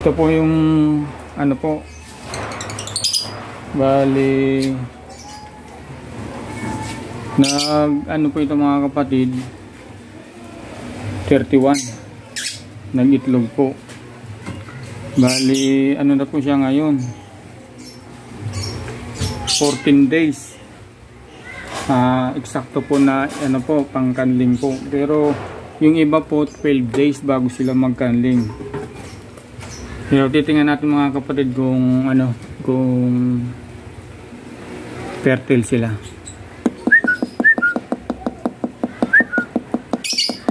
Ito po yung ano po, bali ano po ito mga kapatid, 31 nag-itlog po. Bali ano na po siya ngayon, 14 days. Eksakto po na ano po, pang-canling po. Pero yung iba po 12 days bago sila mag-canling. Pero titingnan natin mga kapatid kung ano, kung fertile sila.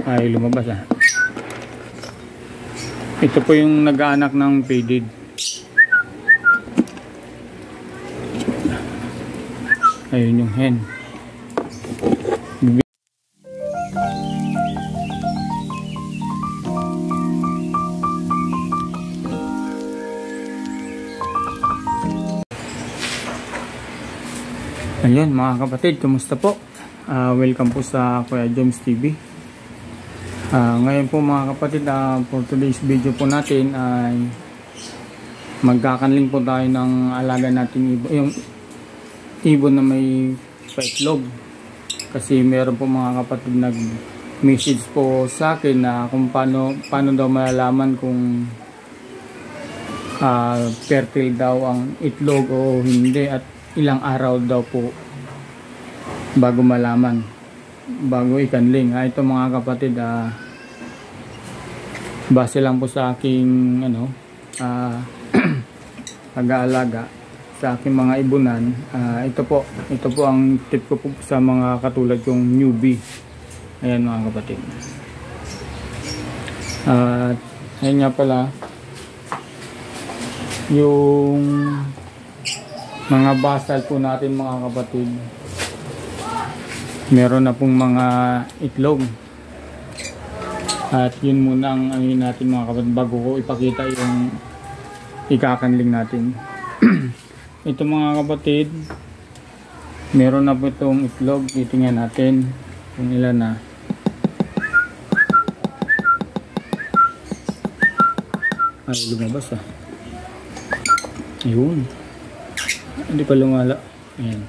Ay, lumabas Ito po yung nag-aanak ng faded. Ayun yung hen. Ayun mga kapatid, kumusta po? Welcome po sa Kuya Joms TV. Ngayon po mga kapatid, for today's video po natin ay magkakanling po tayo ng alaga natin yung ibon na may paitlog. Kasi meron po mga kapatid nag-message po sa akin na kung paano daw malalaman kung fertile daw ang itlog o hindi, at ilang araw daw po bago malaman, bago ikanling. Ito mga kapatid, base lang po sa aking pag-aalaga sa aking mga ibunan. Ito po ang tip ko po sa mga katulad kong newbie. Ayan mga kapatid. Ayan nga pala yung mga basal po natin mga kapatid. Meron na pong mga itlog. At yun muna ang ano natin mga kapatid bago ko ipakita yung ikakanling natin. Ito mga kapatid, meron na po itong itlog. Titingnan natin kung ilan na. Ay, lumabas Ayun. Hindi pa lumala. Ayan.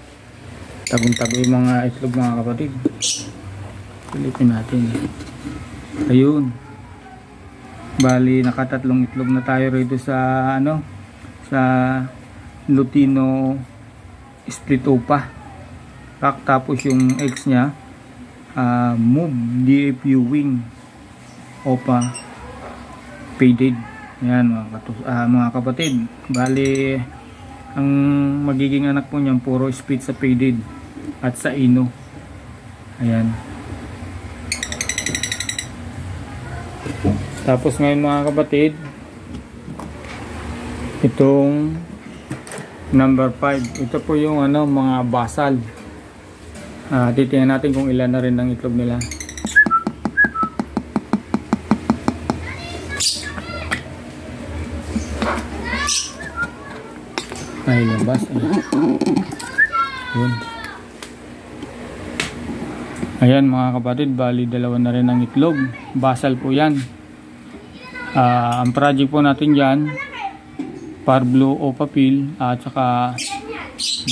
Tagong-tago yung mga itlog mga kapatid. Silipin natin. Ayun. Bali nakatatlong itlog na tayo rito sa sa Lutino split opa. Tapos yung eggs niya move DFU wing opa faded. Ayan mga kapatid. Bali ang magiging anak po niyan puro split sa faded at sa ino. Ayan. Tapos ngayon mga kapatid, itong number 5, ito po yung mga basal. Titingnan natin kung ilan na rin ang itlog nila. Ay, labas. Ayun. Ayan mga kapatid, bali dalawa na rin ang itlog. Basal po yan. Ang project po natin dyan, Parblo Opa Pill at saka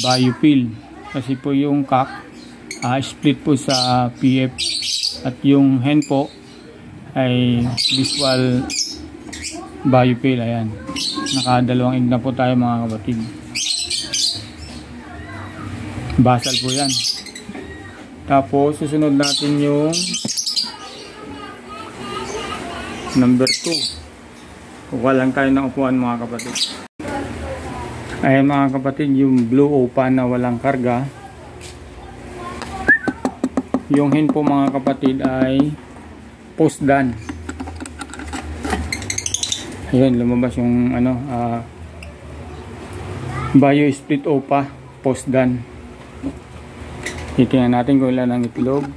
Biopil. Kasi po yung cock split po sa PF at yung hen po ay visual Biopil. Ayan, nakadalawang egg na po tayo mga kapatid. Basal po yan. Tapos susunod natin yung number 2. Kuha lang tayo ng upuan mga kapatid. Ayan mga kapatid, yung blue opa na walang karga. Yung hen po mga kapatid ay post done. Ayun, lumabas yung bio split opa post done. Titingnan natin kung ilan ang itlog.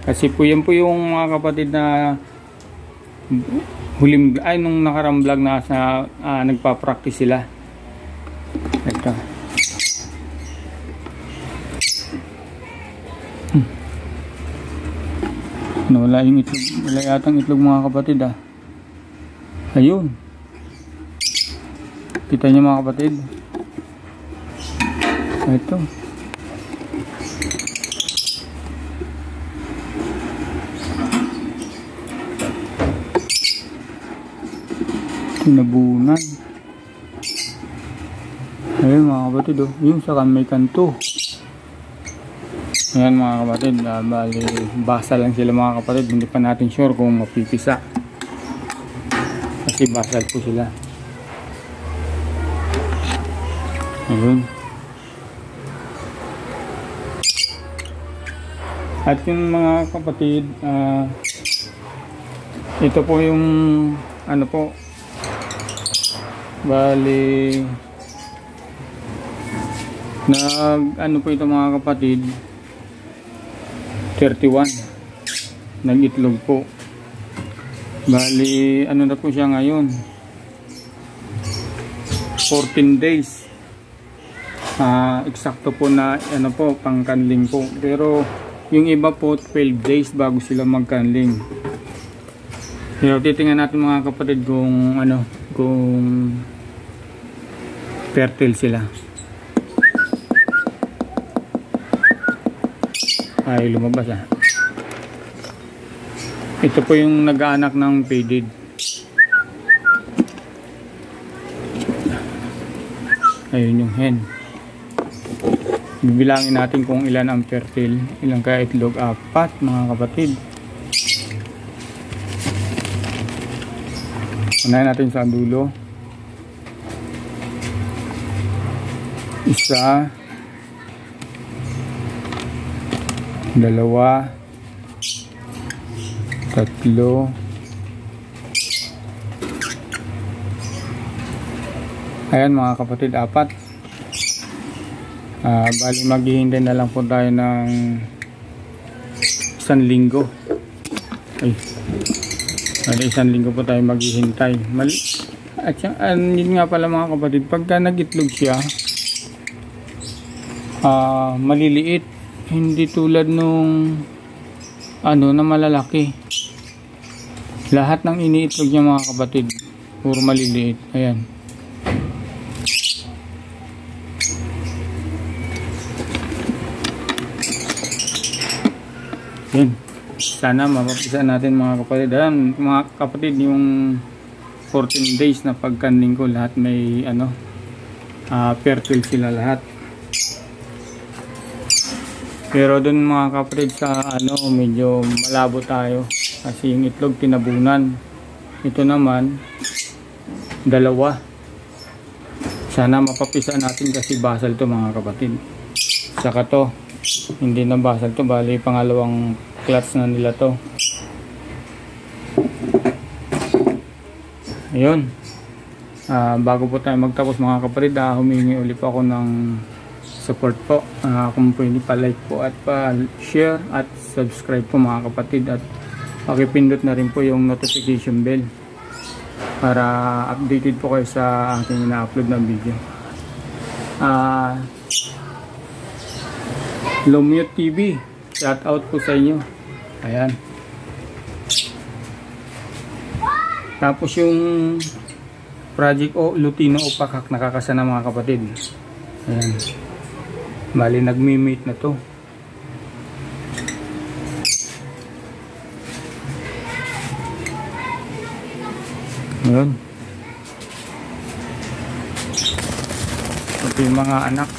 Kasi po yan po yung mga kapatid na nung nakarang vlog na nagpa-practice sila. Ito. Wala yung itlog. Wala yatang itlog mga kapatid Ayun. Kita niyo mga kapatid. Ito. Tinabunan. Ayun mga kapatid, oh. Yung sa may kanto. Ayan mga kapatid, bali basa lang sila mga kapatid. Hindi pa natin sure kung mapipisa. Kasi basal po sila. Ayun. At yung mga kapatid, ito po yung ano po, bali ano po ito mga kapatid, 31 nag-itlog po. Bali ano na po siya ngayon, 14 days. Eksakto po na ano po, pang-canling po. Pero yung iba po 12 days bago sila mag-canling. Pero titingnan natin mga kapatid kung ano, kung fertile sila. Ay, lumabas ah. Ito po yung nag-aanak ng faded. Ayun yung hen. Bibilangin natin kung ilan ang fertile. Ilang kaya itlog? 4 mga kapatid. Unahin natin sa dulo. 1, 2, 3, 4, 5, 'Ayan mga kapatid, 4. Bali maghihintay na lang po tayo ng 1 linggo. Bali 1 linggo po tayo maghihintay. At yun nga pala mga kapatid, pagka nag-itlog siya, maliliit, hindi tulad nung ano na malalaki. Lahat ng iniitlog niya mga kapatid puro maliliit. Ayan. Yan. Sana mapapisa natin mga kapatid. Ayan, mga kapatid, yung 14 days na pagkanling ko, lahat may ano, fertile sila lahat. Pero dun mga kapatid sa ano, medyo malabo tayo kasi yung itlog tinabunan. Ito naman 2. Sana mapapisa natin kasi basal to mga kapatid. Saka to hindi na basal to, bali pangalawang clutch na nila to. Ayun. Bago po tayo magtapos mga kapatid, humingi ulit po ako ng support po. Kung pwede pa-like po at pa-share at subscribe po mga kapatid, at pakipindot na rin po yung notification bell para updated po kayo sa aking ina-upload na video. Lomute TV, shout out po sa inyo. Ayan. Tapos yung Project Lutino Opakak, nakakasa na mga kapatid. Ayan. Bali nagmi-mate na to. Ayan. Ito yung mga anak.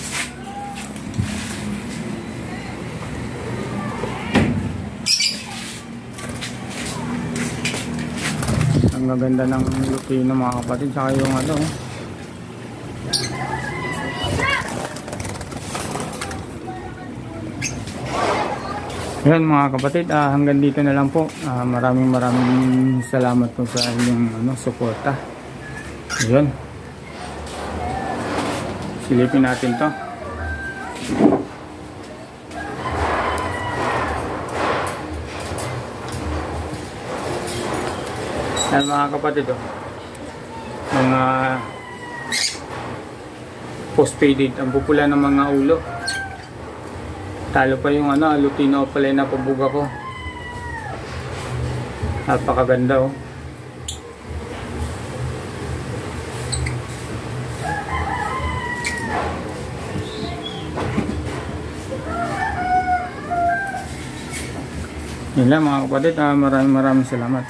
Ang maganda ng Lutino mga kapatid, saka yung ano, ayan mga kapatid, hanggang dito na lang po. Maraming salamat po sa inyong suporta. Ayan, silipin natin to. Ayan mga kapatid, mga post-faded, ang pupula ng mga ulo. Talo pa yung Lutino pala na pabuga ko. Napakaganda Yun lang mga kapatid, maraming salamat.